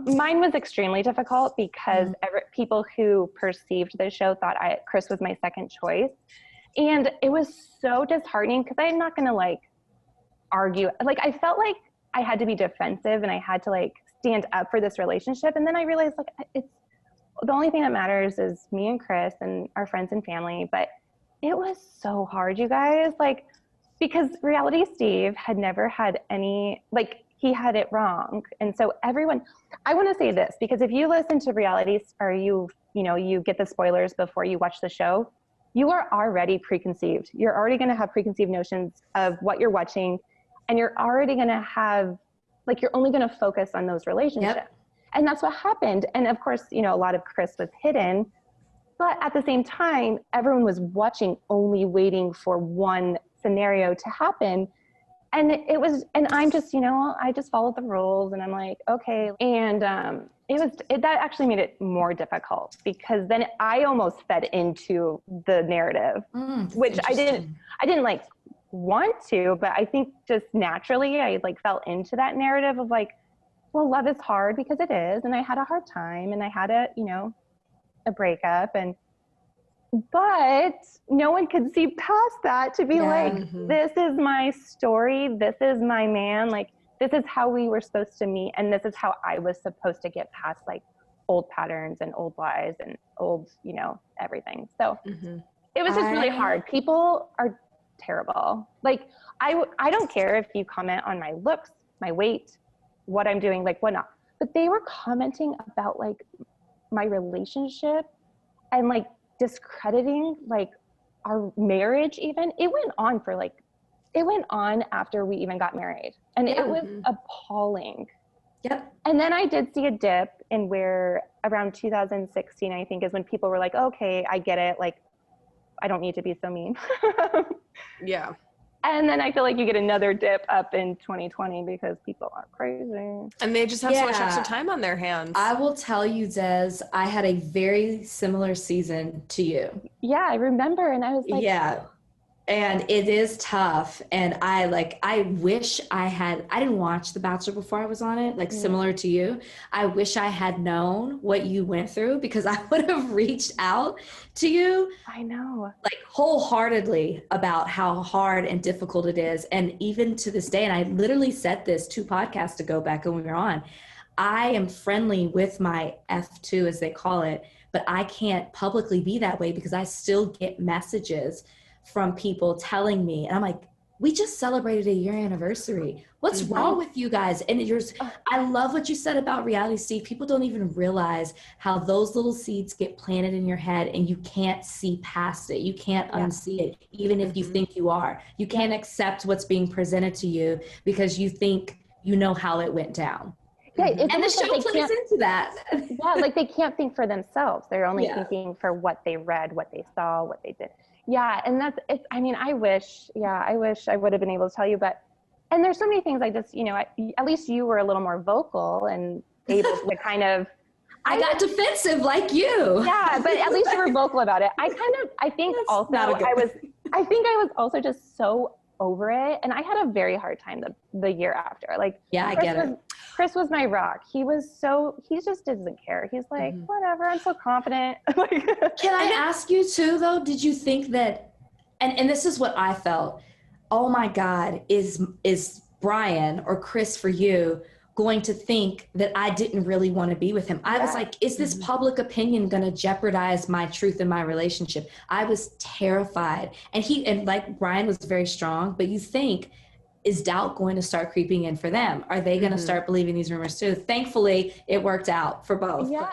Mine was extremely difficult because people who perceived the show thought Chris was my second choice. And it was so disheartening because I'm not going to like argue. Like I felt like I had to be defensive and I had to like stand up for this relationship. And then I realized like it's the only thing that matters is me and Chris and our friends and family. But it was so hard, you guys, like, because Reality Steve had never had any, like, he had it wrong. And so everyone, I want to say this, because if you listen to reality or you get the spoilers before you watch the show, you are already preconceived. You're already going to have preconceived notions of what you're watching. And you're already going to have, like, you're only going to focus on those relationships. Yep. And that's what happened. And of course, you know, a lot of Chris was hidden, but at the same time, everyone was watching, only waiting for one scenario to happen. And and I'm just, you know, I just followed the rules and I'm like, okay. And that actually made it more difficult because then I almost fed into the narrative, which I didn't like want to, but I think just naturally I like fell into that narrative of like, well, love is hard because it is. And I had a hard time and I had a breakup but no one could see past that to be this is my story. This is my man. Like, this is how we were supposed to meet. And this is how I was supposed to get past like old patterns and old lies and old, you know, everything. So it was just really hard. People are terrible. Like, I don't care if you comment on my looks, my weight, what I'm doing, like whatnot, but they were commenting about like my relationship and like discrediting like our marriage. Even it went on after we even got married, and it was appalling. Yep. And then I did see a dip in where around 2016, I think, is when people were like, okay, I get it, like I don't need to be so mean. Yeah. And then I feel like you get another dip up in 2020 because people are crazy. And they just have so much extra time on their hands. I will tell you, Des, I had a very similar season to you. Yeah, I remember. And I was like... Yeah. And it is tough. And I wish I didn't watch The Bachelor before I was on it, like similar to you. I wish I had known what you went through because I would have reached out to you. I know. Like wholeheartedly about how hard and difficult it is. And even to this day, and I literally said this 2 podcasts ago back when we were on, I am friendly with my F2 as they call it, but I can't publicly be that way because I still get messages from people telling me, and I'm like, we just celebrated a year anniversary. What's wrong with you guys? And I love what you said about Reality Steve. People don't even realize how those little seeds get planted in your head and you can't see past it. You can't unsee it, even if you think you are. You can't accept what's being presented to you because you think you know how it went down. Yeah, and the show plays into that. Yeah, like they can't think for themselves. They're only thinking for what they read, what they saw, what they did. Yeah. And I mean, I wish I would have been able to tell you, and there's so many things I just, you know, at least you were a little more vocal and able to kind of. I got defensive like you. Yeah, but at least you were vocal about it. I think I was also just so over it. And I had a very hard time the year after. Like, I get it. Chris was my rock. He just doesn't care. He's like, whatever, I'm so confident. Can I ask you too, though, did you think that, and this is what I felt, oh my God, is Brian or Chris for you going to think that I didn't really want to be with him? I was like, is this public opinion going to jeopardize my truth in my relationship? I was terrified. And like Brian was very strong, but you think, is doubt going to start creeping in for them? Are they going to start believing these rumors too? Thankfully, it worked out for both. Yeah.